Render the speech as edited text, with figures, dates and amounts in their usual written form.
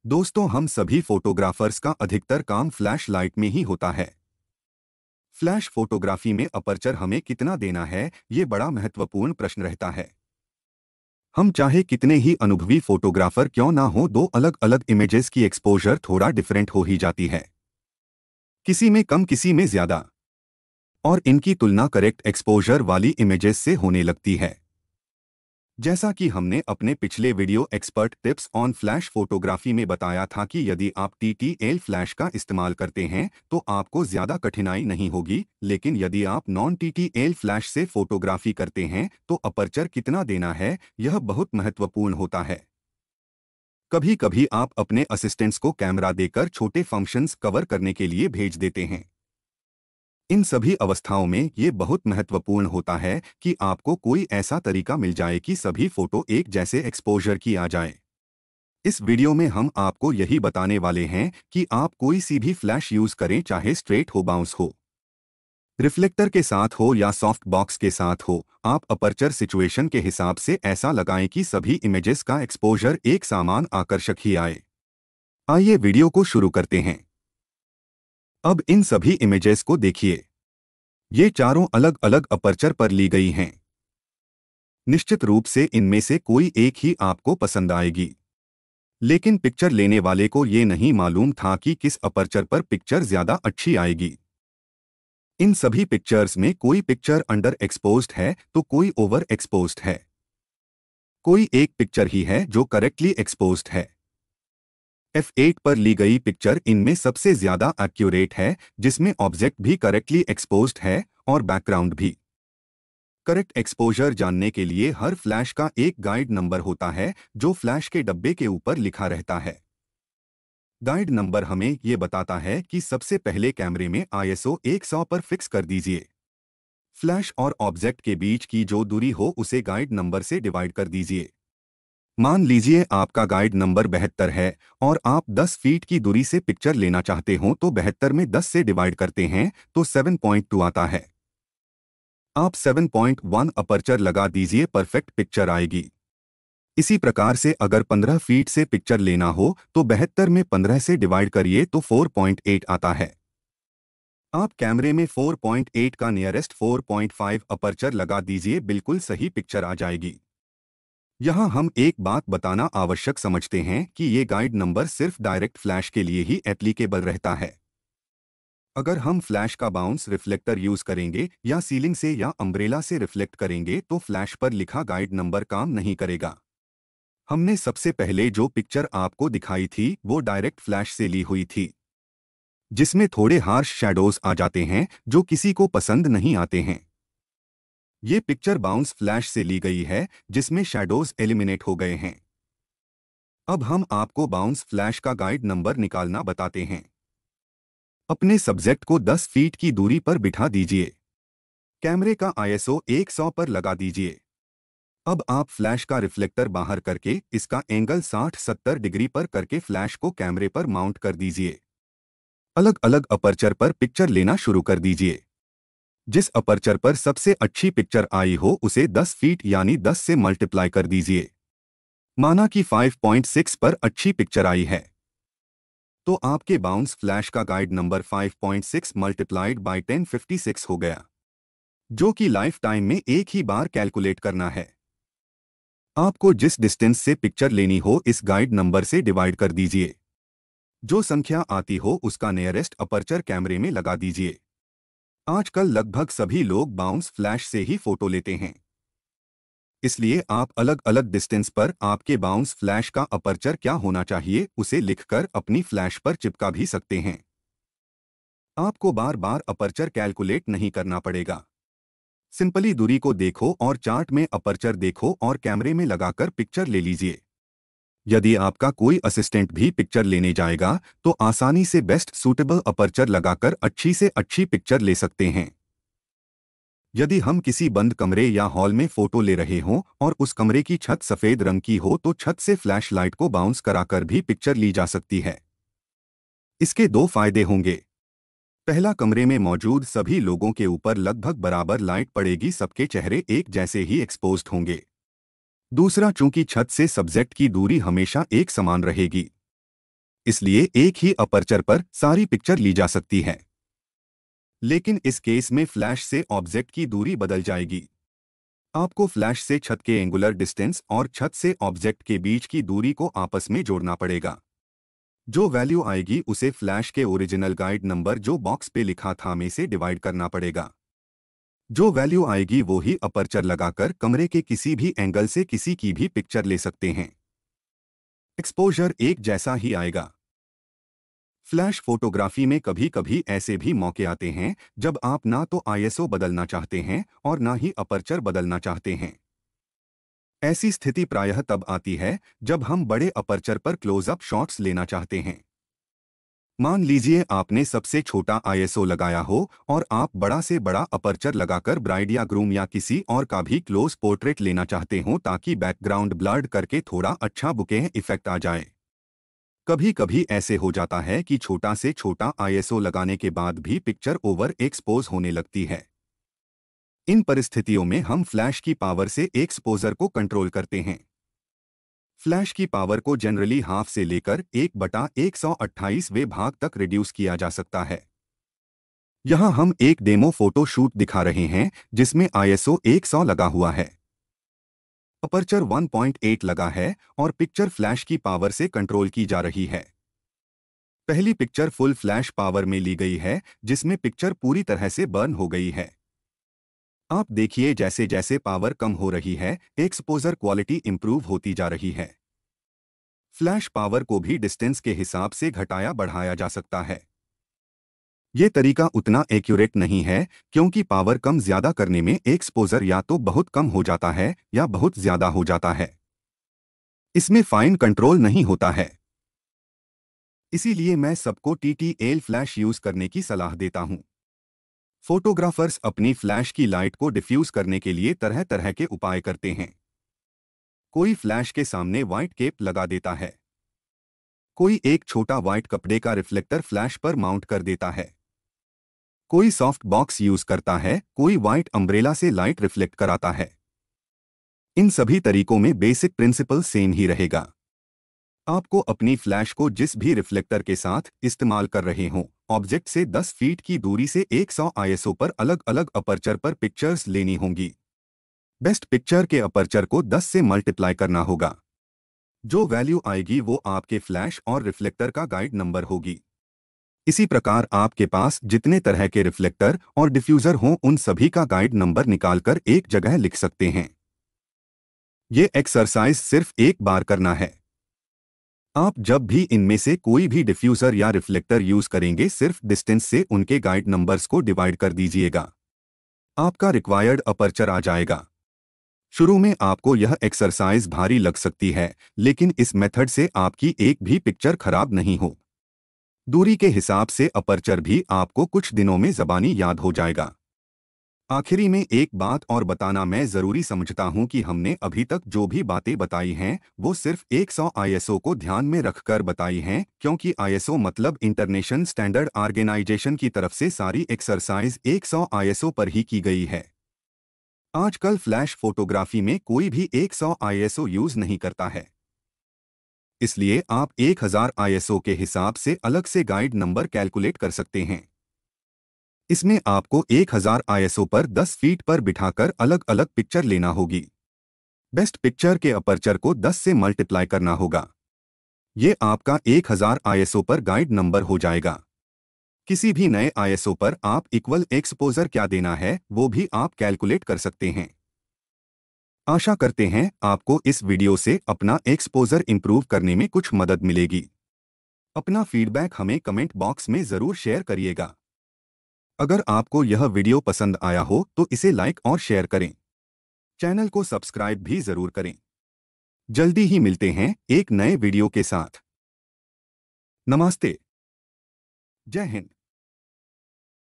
दोस्तों, हम सभी फोटोग्राफर्स का अधिकतर काम फ्लैश लाइट में ही होता है। फ्लैश फोटोग्राफी में अपर्चर हमें कितना देना है, ये बड़ा महत्वपूर्ण प्रश्न रहता है। हम चाहे कितने ही अनुभवी फोटोग्राफर क्यों ना हो, दो अलग अलग इमेजेस की एक्सपोजर थोड़ा डिफरेंट हो ही जाती है। किसी में कम, किसी में ज्यादा, और इनकी तुलना करेक्ट एक्सपोजर वाली इमेजेस से होने लगती है। जैसा कि हमने अपने पिछले video expert tips on flash photography में बताया था कि यदि आप TTL फ्लैश का इस्तेमाल करते हैं तो आपको ज़्यादा कठिनाई नहीं होगी, लेकिन यदि आप नॉन TTL फ्लैश से फोटोग्राफी करते हैं तो अपर्चर कितना देना है, यह बहुत महत्वपूर्ण होता है। कभी कभी आप अपने असिस्टेंट्स को कैमरा देकर छोटे फंक्शंस कवर करने के लिए भेज देते हैं। इन सभी अवस्थाओं में ये बहुत महत्वपूर्ण होता है कि आपको कोई ऐसा तरीका मिल जाए कि सभी फोटो एक जैसे एक्सपोजर की आ जाए। इस वीडियो में हम आपको यही बताने वाले हैं कि आप कोई सी भी फ्लैश यूज करें, चाहे स्ट्रेट हो, बाउंस हो, रिफ्लेक्टर के साथ हो या सॉफ्ट बॉक्स के साथ हो, आप अपर्चर सिचुएशन के हिसाब से ऐसा लगाएं कि सभी इमेजेस का एक्सपोजर एक समान आकर्षक ही आए। आइए वीडियो को शुरू करते हैं। अब इन सभी इमेजेस को देखिए। ये चारों अलग अलग अपर्चर पर ली गई हैं। निश्चित रूप से इनमें से कोई एक ही आपको पसंद आएगी, लेकिन पिक्चर लेने वाले को ये नहीं मालूम था कि किस अपर्चर पर पिक्चर ज्यादा अच्छी आएगी। इन सभी पिक्चर्स में कोई पिक्चर अंडर एक्सपोज्ड है तो कोई ओवर एक्सपोज्ड है। कोई एक पिक्चर ही है जो करेक्टली एक्सपोज्ड है। F8 पर ली गई पिक्चर इनमें सबसे ज्यादा एक्यूरेट है, जिसमें ऑब्जेक्ट भी करेक्टली एक्सपोज्ड है और बैकग्राउंड भी। करेक्ट एक्सपोजर जानने के लिए हर फ्लैश का एक गाइड नंबर होता है जो फ्लैश के डब्बे के ऊपर लिखा रहता है। गाइड नंबर हमें ये बताता है कि सबसे पहले कैमरे में ISO 100 पर फिक्स कर दीजिए। फ्लैश और ऑब्जेक्ट के बीच की जो दूरी हो उसे गाइड नंबर से डिवाइड कर दीजिए। मान लीजिए आपका गाइड नंबर 72 है और आप 10 फीट की दूरी से पिक्चर लेना चाहते हो, तो 72 में 10 से डिवाइड करते हैं तो 7.2 आता है। आप 7.1 अपर्चर लगा दीजिए, परफेक्ट पिक्चर आएगी। इसी प्रकार से अगर 15 फीट से पिक्चर लेना हो तो 72 में 15 से डिवाइड करिए तो 4.8 आता है। आप कैमरे में 4.8 का नियरेस्ट 4.5 अपर्चर लगा दीजिए, बिल्कुल सही पिक्चर आ जाएगी। यहाँ हम एक बात बताना आवश्यक समझते हैं कि ये गाइड नंबर सिर्फ डायरेक्ट फ्लैश के लिए ही एप्लीकेबल रहता है। अगर हम फ्लैश का बाउंस रिफ्लेक्टर यूज करेंगे या सीलिंग से या अम्ब्रेला से रिफ्लेक्ट करेंगे तो फ्लैश पर लिखा गाइड नंबर काम नहीं करेगा। हमने सबसे पहले जो पिक्चर आपको दिखाई थी वो डायरेक्ट फ्लैश से ली हुई थी, जिसमें थोड़े हार्श शैडोज आ जाते हैं जो किसी को पसंद नहीं आते हैं। ये पिक्चर बाउंस फ्लैश से ली गई है जिसमें शैडोज एलिमिनेट हो गए हैं। अब हम आपको बाउंस फ्लैश का गाइड नंबर निकालना बताते हैं। अपने सब्जेक्ट को 10 फीट की दूरी पर बिठा दीजिए। कैमरे का ISO 100 पर लगा दीजिए। अब आप फ्लैश का रिफ्लेक्टर बाहर करके इसका एंगल 60-70 डिग्री पर करके फ्लैश को कैमरे पर माउंट कर दीजिए। अलग अलग अपर्चर पर पिक्चर लेना शुरू कर दीजिए। जिस अपर्चर पर सबसे अच्छी पिक्चर आई हो उसे 10 फीट यानी 10 से मल्टीप्लाई कर दीजिए। माना कि 5.6 पर अच्छी पिक्चर आई है तो आपके बाउंस फ्लैश का गाइड नंबर 5.6 मल्टीप्लाइड बाई 1056 हो गया, जो कि लाइफ टाइम में एक ही बार कैलकुलेट करना है। आपको जिस डिस्टेंस से पिक्चर लेनी हो इस गाइड नंबर से डिवाइड कर दीजिए। जो संख्या आती हो उसका नियरेस्ट अपर्चर कैमरे में लगा दीजिए। आजकल लगभग सभी लोग बाउंस फ्लैश से ही फोटो लेते हैं, इसलिए आप अलग अलग डिस्टेंस पर आपके बाउंस फ्लैश का अपर्चर क्या होना चाहिए उसे लिखकर अपनी फ्लैश पर चिपका भी सकते हैं। आपको बार बार अपर्चर कैलकुलेट नहीं करना पड़ेगा। सिंपली दूरी को देखो और चार्ट में अपर्चर देखो और कैमरे में लगाकर पिक्चर ले लीजिए। यदि आपका कोई असिस्टेंट भी पिक्चर लेने जाएगा तो आसानी से बेस्ट सूटेबल अपर्चर लगाकर अच्छी से अच्छी पिक्चर ले सकते हैं। यदि हम किसी बंद कमरे या हॉल में फोटो ले रहे हों और उस कमरे की छत सफेद रंग की हो तो छत से फ्लैश लाइट को बाउंस कराकर भी पिक्चर ली जा सकती है। इसके दो फायदे होंगे। पहला, कमरे में मौजूद सभी लोगों के ऊपर लगभग बराबर लाइट पड़ेगी, सबके चेहरे एक जैसे ही एक्सपोज्ड होंगे। दूसरा, चूंकि छत से सब्जेक्ट की दूरी हमेशा एक समान रहेगी, इसलिए एक ही अपर्चर पर सारी पिक्चर ली जा सकती है। लेकिन इस केस में फ्लैश से ऑब्जेक्ट की दूरी बदल जाएगी। आपको फ्लैश से छत के एंगुलर डिस्टेंस और छत से ऑब्जेक्ट के बीच की दूरी को आपस में जोड़ना पड़ेगा। जो वैल्यू आएगी उसे फ्लैश के ओरिजिनल गाइड नंबर जो बॉक्स पे लिखा था में से डिवाइड करना पड़ेगा। जो वैल्यू आएगी वो ही अपर्चर लगाकर कमरे के किसी भी एंगल से किसी की भी पिक्चर ले सकते हैं। एक्सपोजर एक जैसा ही आएगा। फ्लैश फोटोग्राफी में कभी कभी ऐसे भी मौके आते हैं जब आप ना तो आईएसओ बदलना चाहते हैं और ना ही अपर्चर बदलना चाहते हैं। ऐसी स्थिति प्रायः तब आती है जब हम बड़े अपर्चर पर क्लोजअप शॉट्स लेना चाहते हैं। मान लीजिए आपने सबसे छोटा आईएसओ लगाया हो और आप बड़ा से बड़ा अपर्चर लगाकर ब्राइड या ग्रूम या किसी और का भी क्लोज पोर्ट्रेट लेना चाहते हो ताकि बैकग्राउंड ब्लर्ड करके थोड़ा अच्छा बुके इफेक्ट आ जाए। कभी कभी ऐसे हो जाता है कि छोटा से छोटा आईएसओ लगाने के बाद भी पिक्चर ओवर एक्सपोज होने लगती है। इन परिस्थितियों में हम फ्लैश की पावर से एक्सपोजर को कंट्रोल करते हैं। फ्लैश की पावर को जनरली हाफ से लेकर 1/128वें भाग तक रिड्यूस किया जा सकता है। यहां हम एक डेमो फोटो शूट दिखा रहे हैं जिसमें आईएसओ 100 लगा हुआ है, अपर्चर 1.8 लगा है और पिक्चर फ्लैश की पावर से कंट्रोल की जा रही है। पहली पिक्चर फुल फ्लैश पावर में ली गई है जिसमें पिक्चर पूरी तरह से बर्न हो गई है। आप देखिए जैसे जैसे पावर कम हो रही है एक्सपोजर क्वालिटी इंप्रूव होती जा रही है। फ्लैश पावर को भी डिस्टेंस के हिसाब से घटाया बढ़ाया जा सकता है। ये तरीका उतना एक्यूरेट नहीं है क्योंकि पावर कम ज्यादा करने में एक्सपोजर या तो बहुत कम हो जाता है या बहुत ज्यादा हो जाता है। इसमें फाइन कंट्रोल नहीं होता है। इसीलिए मैं सबको TTL फ्लैश यूज करने की सलाह देता हूं। फोटोग्राफर्स अपनी फ्लैश की लाइट को डिफ्यूज करने के लिए तरह तरह के उपाय करते हैं। कोई फ्लैश के सामने व्हाइट केप लगा देता है, कोई एक छोटा व्हाइट कपड़े का रिफ्लेक्टर फ्लैश पर माउंट कर देता है, कोई सॉफ्ट बॉक्स यूज करता है, कोई व्हाइट अम्ब्रेला से लाइट रिफ्लेक्ट कराता है। इन सभी तरीकों में बेसिक प्रिंसिपल सेम ही रहेगा। आपको अपनी फ्लैश को जिस भी रिफ्लेक्टर के साथ इस्तेमाल कर रहे हों ऑब्जेक्ट से 10 फीट की दूरी से 100 आईएसओ पर अलग अलग अपर्चर पर पिक्चर्स लेनी होंगी। बेस्ट पिक्चर के अपर्चर को 10 से मल्टीप्लाई करना होगा। जो वैल्यू आएगी वो आपके फ्लैश और रिफ्लेक्टर का गाइड नंबर होगी। इसी प्रकार आपके पास जितने तरह के रिफ्लेक्टर और डिफ्यूजर हों उन सभी का गाइड नंबर निकालकर एक जगह लिख सकते हैं। ये एक्सरसाइज सिर्फ एक बार करना है। आप जब भी इनमें से कोई भी डिफ्यूजर या रिफ्लेक्टर यूज करेंगे सिर्फ डिस्टेंस से उनके गाइड नंबर्स को डिवाइड कर दीजिएगा। आपका रिक्वायर्ड अपर्चर आ जाएगा। शुरू में आपको यह एक्सरसाइज भारी लग सकती है लेकिन इस मेथड से आपकी एक भी पिक्चर खराब नहीं हो। दूरी के हिसाब से अपर्चर भी आपको कुछ दिनों में ज़बानी याद हो जाएगा। आखिरी में एक बात और बताना मैं ज़रूरी समझता हूं कि हमने अभी तक जो भी बातें बताई हैं वो सिर्फ 100 आईएसओ को ध्यान में रखकर बताई हैं क्योंकि आईएसओ मतलब इंटरनेशनल स्टैंडर्ड ऑर्गेनाइजेशन की तरफ से सारी एक्सरसाइज 100 आईएसओ पर ही की गई है। आजकल फ्लैश फोटोग्राफी में कोई भी 100 आईएसओ यूज नहीं करता है, इसलिए आप 1000 आईएसओ के हिसाब से अलग से गाइड नंबर कैलकुलेट कर सकते हैं। इसमें आपको 1000 आईएसओ पर 10 फीट पर बिठाकर अलग अलग पिक्चर लेना होगी। बेस्ट पिक्चर के अपर्चर को 10 से मल्टीप्लाई करना होगा। ये आपका 1000 आईएसओ पर गाइड नंबर हो जाएगा। किसी भी नए आईएसओ पर आप इक्वल एक्सपोजर क्या देना है वो भी आप कैलकुलेट कर सकते हैं। आशा करते हैं आपको इस वीडियो से अपना एक्सपोजर इंप्रूव करने में कुछ मदद मिलेगी। अपना फीडबैक हमें कमेंट बॉक्स में ज़रूर शेयर करिएगा। अगर आपको यह वीडियो पसंद आया हो तो इसे लाइक और शेयर करें। चैनल को सब्सक्राइब भी जरूर करें। जल्दी ही मिलते हैं एक नए वीडियो के साथ। नमस्ते। जय हिंद।